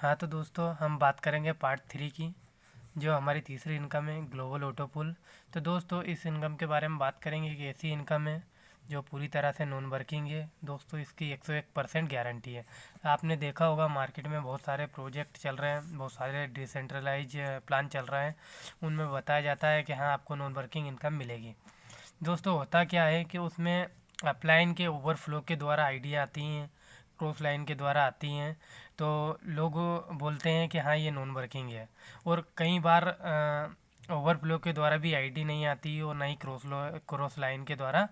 हाँ तो दोस्तों हम बात करेंगे पार्ट 3 की, जो हमारी तीसरी इनकम है ग्लोबल ऑटो पुल। तो दोस्तों इस इनकम के बारे में बात करेंगे कि ऐसी इनकम है जो पूरी तरह से नॉन वर्किंग है। दोस्तों इसकी 101% गारंटी है। आपने देखा होगा मार्केट में बहुत सारे प्रोजेक्ट चल रहे हैं, बहुत सारे डिसेंट्रलाइज प्लान चल रहे हैं, उनमें बताया जाता है कि हाँ आपको नॉन वर्किंग इनकम मिलेगी। दोस्तों होता क्या है कि उसमें अपलाइन के ओवरफ्लो के द्वारा आइडिया आती हैं, क्रॉस लाइन के द्वारा आती हैं, तो लोग बोलते हैं कि हाँ ये नॉन वर्किंग है। और कई बार ओवरफ्लो के द्वारा भी आईडी नहीं आती और ना ही क्रॉस लाइन के द्वारा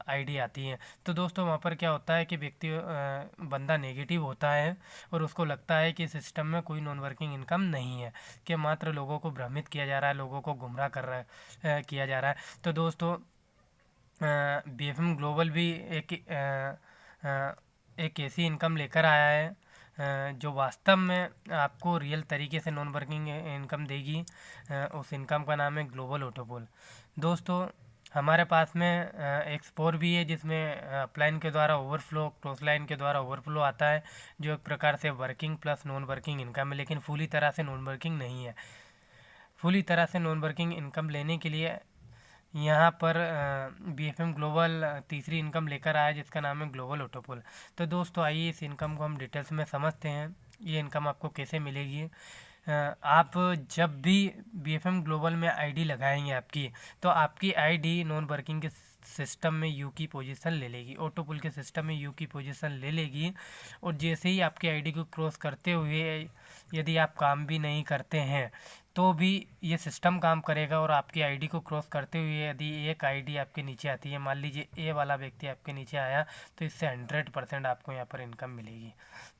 आईडी आती है। तो दोस्तों वहाँ पर क्या होता है कि बंदा नेगेटिव होता है और उसको लगता है कि सिस्टम में कोई नॉन वर्किंग इनकम नहीं है, कि मात्र लोगों को भ्रमित किया जा रहा है, लोगों को गुमराह कर रहा है, किया जा रहा है। तो दोस्तों बीएफएम ग्लोबल भी एक ऐसी इनकम लेकर आया है जो वास्तव में आपको रियल तरीके से नॉन वर्किंग इनकम देगी। उस इनकम का नाम है ग्लोबल ऑटोपोल। दोस्तों हमारे पास में एक स्पोर भी है जिसमें अपलाइन के द्वारा ओवरफ्लो, क्रॉस लाइन के द्वारा ओवरफ्लो आता है, जो एक प्रकार से working plus non working income है, लेकिन फुली तरह से नॉन वर्किंग नहीं है। फुली तरह से नॉन वर्किंग इनकम लेने के लिए यहाँ पर बीएफएम ग्लोबल तीसरी इनकम लेकर आया जिसका नाम है ग्लोबल ऑटोपोल। तो दोस्तों आइए इस इनकम को हम डिटेल्स में समझते हैं, ये इनकम आपको कैसे मिलेगी। आप जब भी बीएफएम ग्लोबल में आईडी लगाएंगे आपकी, तो आपकी आईडी नॉन वर्किंग के सिस्टम में यू की पोजीशन ले लेगी, ऑटोपुल के सिस्टम में यू की पोजीशन ले लेगी। और जैसे ही आपकी आईडी को क्रॉस करते हुए यदि आप काम भी नहीं करते हैं तो भी ये सिस्टम काम करेगा, और आपकी आईडी को क्रॉस करते हुए यदि एक आईडी आपके नीचे आती है, मान लीजिए ए वाला व्यक्ति आपके नीचे आया, तो इससे 100% आपको यहाँ पर इनकम मिलेगी।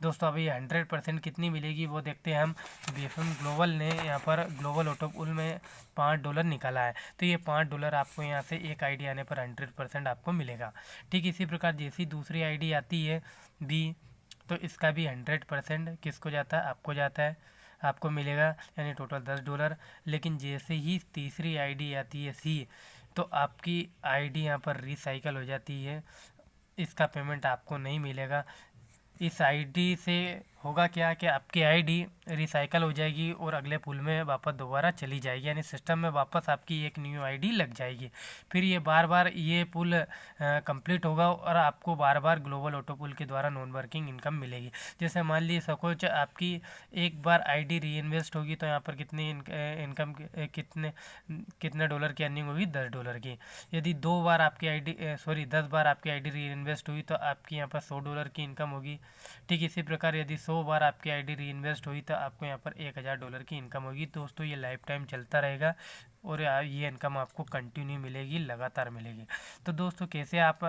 दोस्तों अभी 100% कितनी मिलेगी वो देखते हैं हम। बीएफएम ग्लोबल ने यहाँ पर ग्लोबल ऑटोपुल में $5 निकाला है, तो ये $5 आपको यहाँ से एक आईडी आने पर 100% आपको मिलेगा। ठीक इसी प्रकार जैसी दूसरी आईडी आती है बी, तो इसका भी 100% किसको जाता है, आपको जाता है, आपको मिलेगा, यानी टोटल $10। लेकिन जैसे ही तीसरी आईडी आती है सी, तो आपकी आईडी यहाँ पर रिसाइकल हो जाती है, इसका पेमेंट आपको नहीं मिलेगा। इस आईडी से होगा क्या कि आपकी आईडी रिसाइकल हो जाएगी और अगले पुल में वापस दोबारा चली जाएगी, यानी सिस्टम में वापस आपकी एक न्यू आईडी लग जाएगी। फिर ये बार बार ये पुल कंप्लीट होगा और आपको बार बार ग्लोबल ऑटो पुल के द्वारा नॉन वर्किंग इनकम मिलेगी। जैसे मान लीजिए सपोज आपकी एक बार आईडी री इन्वेस्ट होगी, तो यहाँ पर कितनी इनकम कितने कितने डॉलर की अर्निंग होगी, $10 की। यदि 2 बार आपकी आईडी 10 बार आपकी आईडी री इन्वेस्ट हुई, तो आपकी यहाँ पर $100 की इनकम होगी। ठीक इसी प्रकार यदि 100 बार आपकी आईडी री इन्वेस्ट हुई, तो आपको यहाँ पर $1000 की इनकम होगी। दोस्तों ये लाइफ टाइम चलता रहेगा और ये इनकम आपको कंटिन्यू मिलेगी, लगातार मिलेगी। तो दोस्तों कैसे आप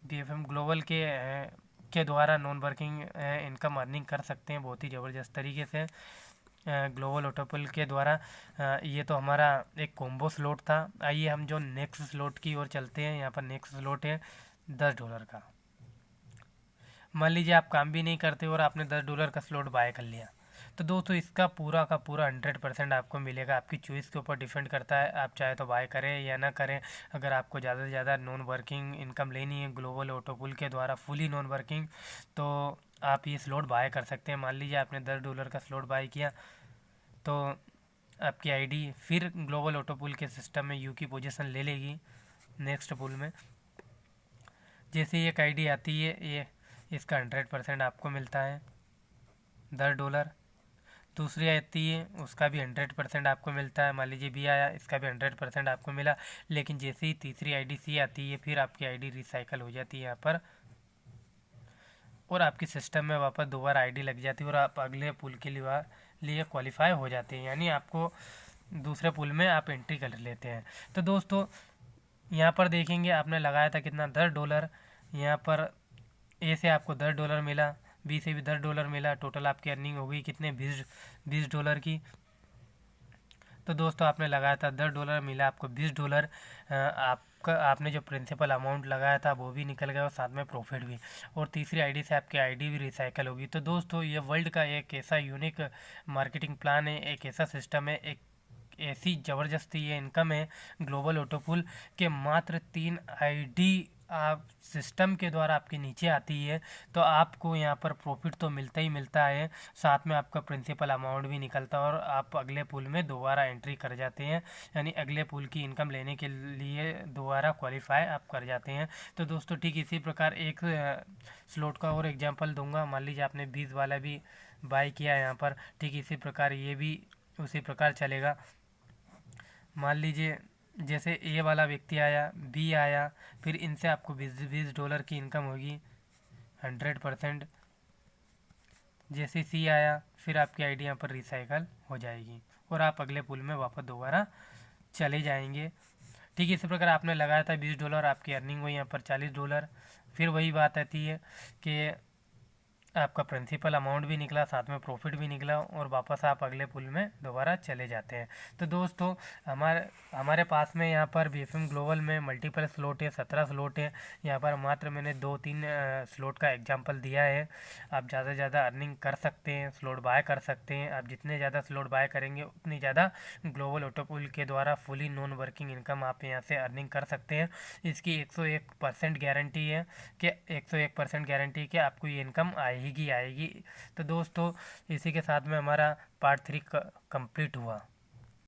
बीएफएम ग्लोबल के द्वारा नॉन वर्किंग इनकम अर्निंग कर सकते हैं बहुत ही ज़बरदस्त तरीके से ग्लोबल ऑटोपुल के द्वारा। ये तो हमारा एक कॉम्बो स्लॉट था। आइए हम जो नेक्स्ट स्लॉट की ओर चलते हैं। यहाँ पर नेक्स्ट स्लॉट है $10 का। मान लीजिए आप काम भी नहीं करते और आपने $10 का स्लॉट बाय कर लिया, तो दोस्तों इसका पूरा का पूरा 100% आपको मिलेगा। आपकी चॉइस के ऊपर डिपेंड करता है, आप चाहे तो बाय करें या ना करें। अगर आपको ज़्यादा से ज़्यादा नॉन वर्किंग इनकम लेनी है ग्लोबल ऑटोपुल के द्वारा फुली नॉन वर्किंग, तो आप ये स्लॉट बाय कर सकते हैं। मान लीजिए आपने $10 का स्लॉट बाय किया, तो आपकी आईडी फिर ग्लोबल ऑटोपुल के सिस्टम में यू की पोजीशन ले लेगी नेक्स्ट पुल में। जैसे ही एक आईडी आती है, ये इसका 100% आपको मिलता है $10। दूसरी आती है उसका भी 100% आपको मिलता है। मान लीजिए बी आया, इसका भी 100% आपको मिला। लेकिन जैसे ही तीसरी आईडी सी आती है, फिर आपकी आईडी रिसाइकल हो जाती है यहाँ पर, और आपकी सिस्टम में वापस दोबारा आईडी लग जाती है और आप अगले पुल के लिए क्वालिफाई हो जाते हैं, यानी आपको दूसरे पुल में आप एंट्री कर लेते हैं। तो दोस्तों यहाँ पर देखेंगे आपने लगाया था कितना, $10। यहाँ पर ए से आपको $10 मिला, बी से भी $10 मिला, टोटल आपकी अर्निंग हो गई कितने, $20 की। तो दोस्तों आपने लगाया था $10, मिला आपको $20। आपने जो प्रिंसिपल अमाउंट लगाया था वो भी निकल गया और साथ में प्रॉफिट भी, और तीसरी आईडी से आपकी आईडी भी रिसाइकल होगी। तो दोस्तों ये वर्ल्ड का एक ऐसा यूनिक मार्केटिंग प्लान है, एक ऐसा सिस्टम है, एक ऐसी ज़बरदस्ती ये इनकम है ग्लोबल ऑटोपुल के। मात्र 3 आईडी आप सिस्टम के द्वारा आपके नीचे आती है तो आपको यहाँ पर प्रॉफिट तो मिलता ही मिलता है, साथ में आपका प्रिंसिपल अमाउंट भी निकलता है और आप अगले पूल में दोबारा एंट्री कर जाते हैं, यानी अगले पूल की इनकम लेने के लिए दोबारा क्वालिफाई आप कर जाते हैं। तो दोस्तों ठीक इसी प्रकार एक स्लॉट का और एग्जांपल दूंगा। मान लीजिए आपने 20 वाला भी बाय किया यहाँ पर, ठीक इसी प्रकार ये भी उसी प्रकार चलेगा। मान लीजिए जैसे ए वाला व्यक्ति आया, बी आया, फिर इनसे आपको $20 की इनकम होगी 100%। जैसे सी आया, फिर आपकी आईडी यहाँ पर रिसाइकल हो जाएगी और आप अगले पुल में वापस दोबारा चले जाएंगे। ठीक है, इसी प्रकार आपने लगाया था $20, आपकी अर्निंग हुई यहाँ पर $40। फिर वही बात आती है कि आपका प्रिंसिपल अमाउंट भी निकला, साथ में प्रॉफिट भी निकला और वापस आप अगले पुल में दोबारा चले जाते हैं। तो दोस्तों हमारे पास में यहाँ पर BFM ग्लोबल में मल्टीपल स्लॉट है, 17 स्लॉट है। यहाँ पर मात्र मैंने 2-3 स्लॉट का एग्जांपल दिया है। आप ज़्यादा से ज़्यादा अर्निंग कर सकते हैं, स्लॉट बाय कर सकते हैं। आप जितने ज़्यादा स्लॉट बाय करेंगे उतनी ज़्यादा ग्लोबल ऑटो पूल के द्वारा फुली नॉन वर्किंग इनकम आप यहाँ से अर्निंग कर सकते हैं। इसकी 101% गारंटी है कि 101% गारंटी कि आपको ये इनकम आएगी। तो दोस्तों इसी के साथ में हमारा पार्ट 3 कंप्लीट हुआ।